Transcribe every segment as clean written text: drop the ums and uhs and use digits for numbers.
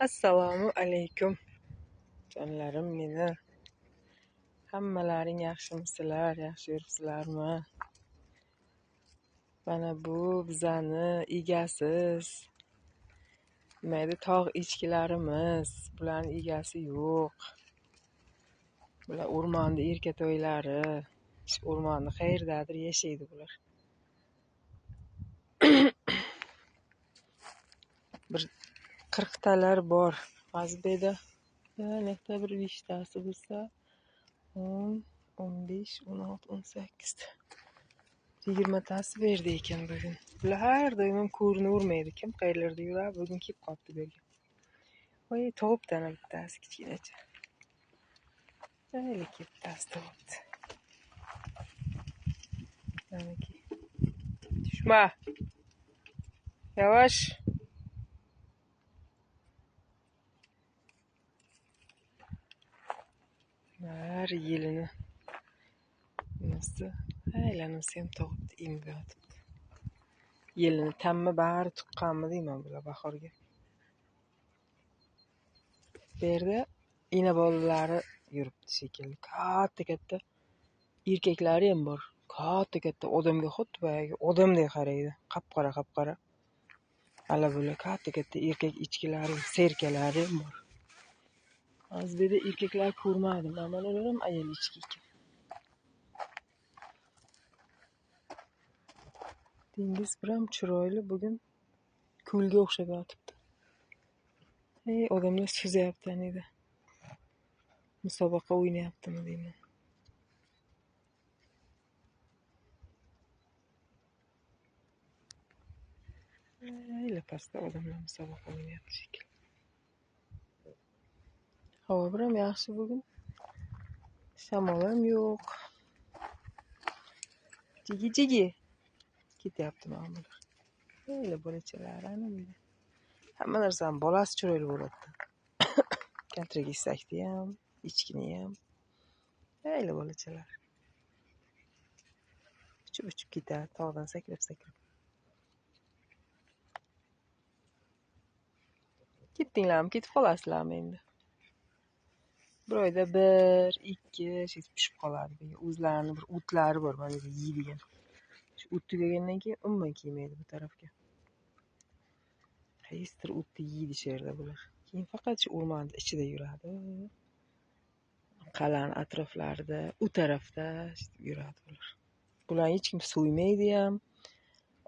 Assalomu alaykum jonlarim meni. Hammalaring yaxshimisizlar, yaxshi yuribsizlarmi? Mana bu bizani egasiz. Nimaydi tog' echkilarimiz, bularning egasi yo'q. Bular o'rmonda erkatoylari, o'rmonni qayerdadir yashaydi bular. Bir 40 talar bor. Mazbeda naqta bir 5 tasi bo'lsa 10, 15, 16, 18 20 tasi berdi ekan bugün. Bular har doim ko'rinavermaydi. Kim qayerlarda yurar, bugun kelib qolibdi bu yerga. Voy, topdan bittasi kichkinacha. Mayli kelib bittasi topdi. Manaki. Tushma. Yavaş. Her yelini nasıl? Aylanısı ham topdi, emib yotibdi. Yelini tamma bari tuqqanmi deyman bular bahorga. Bu yerda ina bolalari yuribdi shekilli. Katta erkaklari ham bor. Katta odamga xuddi boyagi odamdek qaraydi. Qap-qora. Ala bular katta erkak echkilari, serkalari ham bor. Azbeda erkaklar ko'rmadim. Mana ular ham ayol echki ekan. Dengiz biram chiroyli bugun ko'lga o'xshab yotibdi. Odamlar suzayapti anida. Musobaqa o'ynayaptimi deyman. Pastda odamlar musobaqa o'ynayapti shekilli. Havo biram yaxshi bugun. Shamol ham yo'q. Jigi. Ketyapti mana bular. Bolachalar ana buyda. Hamma narsani bolasi chiroyli bo'ladi. Kontragissakni ham, echkini ham. Bolachalar. Uchib ketadi, tog'dan sakrab. Ketdinglarmi, ketib qolasizlarmi endi? Bir oyda 1, 2 pishib qoladi. O'zlarini bir o'tlari bor, mana bu yeydigan. Shu o't tugagandan keyin umuman kelmaydi bu tarafga. Qaysidir o'tni yeydi shu yerda bular. Keyin faqat shu o'rmonning ichida yuradi. Qal'aning atroflarida, u tarafda yuradi bular. Bularni hech kim so'ymaydi ham,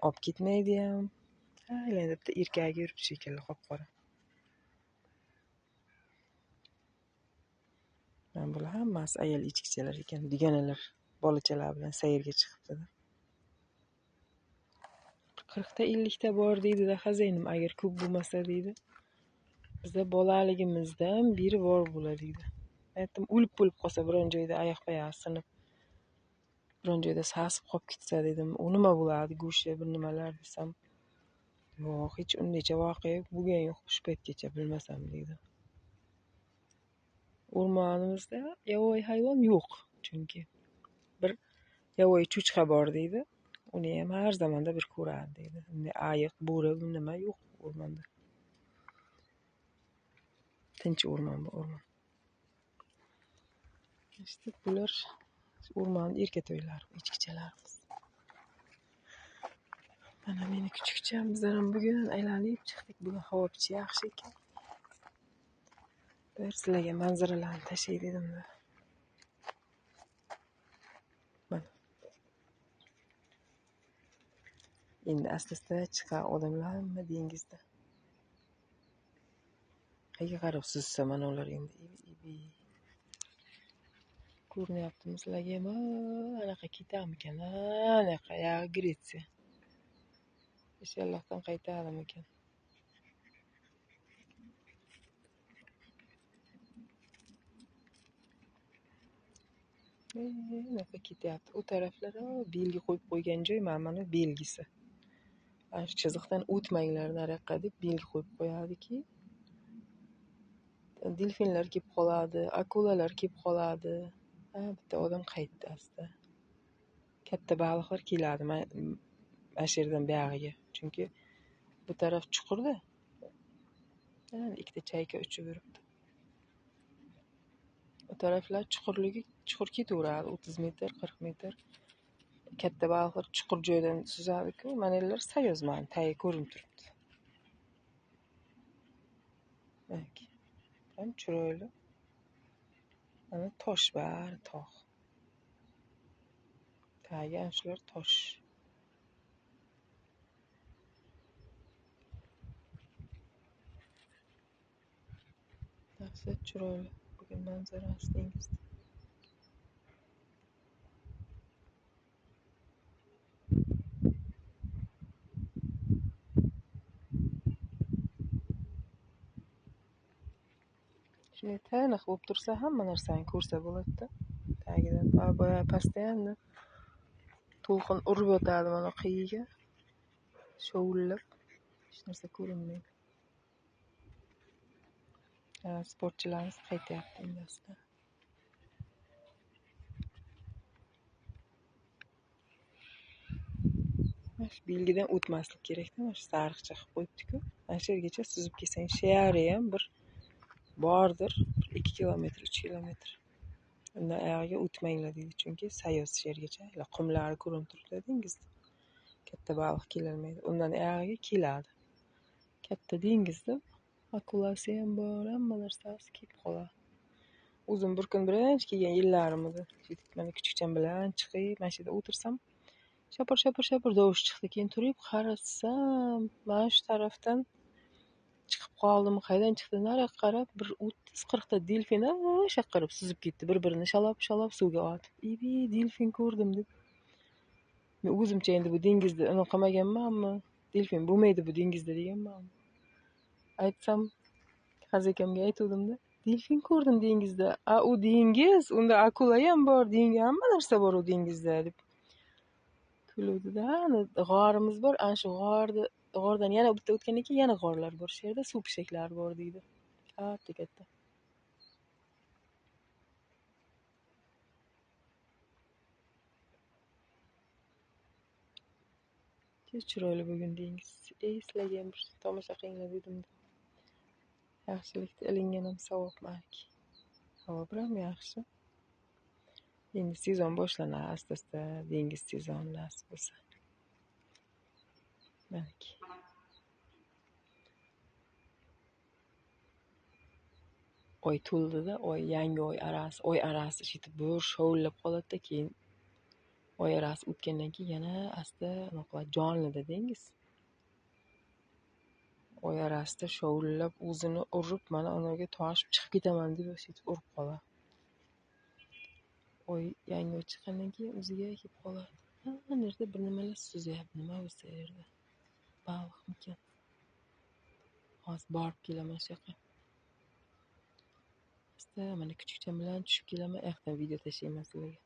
olib ketmaydi ham. Aylanib bitta erkagi yuribdi shekilli, qop-qora. Mana bular hammasi ayol echkichalar ekan, dugonalar, bolachalar bilan sayrga chiqibdi. 40 ta 50 ta bor deydi-da xo'jayinim, agar ko'p bo'lmasa deydi. Bizda bolaligimizdan biri bor bo'ladi deydi. Aytdim, o'lib qolsa biron joyda oyoq-oyog'i sinib, biron joyda sasib qolib ketsa dedim, u nima bo'ladi, go'shti bir nimalar desam, yo'q, hech undaycha voqea bo'lgan yo'q, shu paytgacha bilmasam deydi. O'rmonimizda yovvoyi hayvon yo'q, chunki bir yovvoyi cho'chqa bor deydi. Uni ham har zamonda bir ko'radi deydi. Unday ayiq, bo'ri nima yo'q o'rmonda. Tinch o'rmon bu o'rmon. İşte bular o'rmonning erkatoylari, echkichalarimiz. Mana meni kuchukcham, bizlar ham bugun aylanib chiqdik. Bugun havo picha yaxshi ekan. Bir sizlarga manzaralarni tashay dedim-da. Mana. Endi asta-asta chiqar odamlar hamma dengizda. Qayga qarab suzsa mana ular endi. Ko'rinyaptimi sizlarga? Anaqa ketarmikan? Anaqa ya Gretsiya. Inshaallohdan qaytadimikan? Anaqa ketyapti. U taraflar belgi qo'yib qo'ygan joy mana belgisi. Ana shu chiziqdan o'tmanglar nariyoqqa deb belgi qo'yib qo'yadiki, delfinlar kelib qoladi, akulalar kelib qoladi. Bitta odam qaytdi asta. Katta baliqlar keladi mana shu yerdan buyog'iga. Chunki bu taraf chuqurda. Yani ikkita chayka uchib yuribdi. O taraflar chuqur ketaveradi, 30 metr, 40 metr. Katta baliqlar chuqur joydan suzadi-ku, mana elar sayoz, mana tagi ko'rinib turibdi. Ham chiroyli. Mana tosh bari tog'. Tagi ana shular tosh. Dahshat chiroyli bugun manzarasi dengizda. Shunday taniq bo'lib tursa hamma narsani ko'rsa bo'ladi-da. Tagidan boya pastda to'lqin urib yotadi mana qiyiga. Shovullab hech narsa ko'rinmaydi. Sportchilarimiz qaytyapti endi. Mana shu belgidan o'tmaslik kerakda, mana shu sariqcha qilib qo'yibdi-ku. Mana shu yergacha suzib kelsang, shari ham bir bordir, 2 kilometr, 3 kilometr. Undan oyog'iga o'tmanglar deydi, chunki sayoz yergacha, qumlari ko'rinib turibdi dengizda. Katta baliq kelolmaydi. Undan oyog'iga keladi. Katta dengizda akulasi ham bor, hamma narsasi kelib qoladi. O'zim bir kun birinchi kelgan yillarim edi. Mana kuchukcham bilan chiqib, mana shu yerda o'tirsam, shapir tovush chiqdi. Keyin turib qarasam, mana shu tarafdan chiqib qoldim. Qaydan chiqdi? Nariyoqqa qarab, bir 30-40 ta delfin o'sha qarab suzib ketdi. Bir-birini shalab suvga otib. Delfin ko'rdim deb. Men o'zimcha endi bu dengizda uni qilmaganmanmi? Delfin bo'lmaydi bu dengizda deganman. Aytsam, Hazikamga aytuvdim-da. Delfin ko'rdim dengizda. U dengiz, unda akula ham bor, hamma narsa bor u dengizda deb kuluvdi-da. G'orimiz bor, ana shu g'ordan yana bitta o'tgandan keyin yana g'orlar bor. Shu yerda suv pishaklari bor deydi. Katta. Chiroyli bugun dengiz. Sizlarga ham bir tomosha qilinglar dedim. Yaxshilikda ilingan ham savob maliki. Havo bilan yaxshi. Endi sezon boshlanadi asta-asta, dengiz sezoni nasib bo'lsa. Maliki. Oy to'ldida, yangi oy arasi shitib bir shovullab qoladi-da, keyin oy arasi o'tgandan keyin yana asta jonlida dengiz. Oy arasida shovullab o'zini urib, mana unaga toshib chiqib ketaman deb shitib urib qoladi. Yangi oy chiqqandan keyin o'ziga kelib qoladi. Mana yerda bir nimalar suzyapti. Nima bo'lsa yerda? Baliqmikan? Hozir borib kelaman shu yoqqa. Mana kuchukcham bilan tushib kelaman. Yoqdan video tashlayman sizlarga.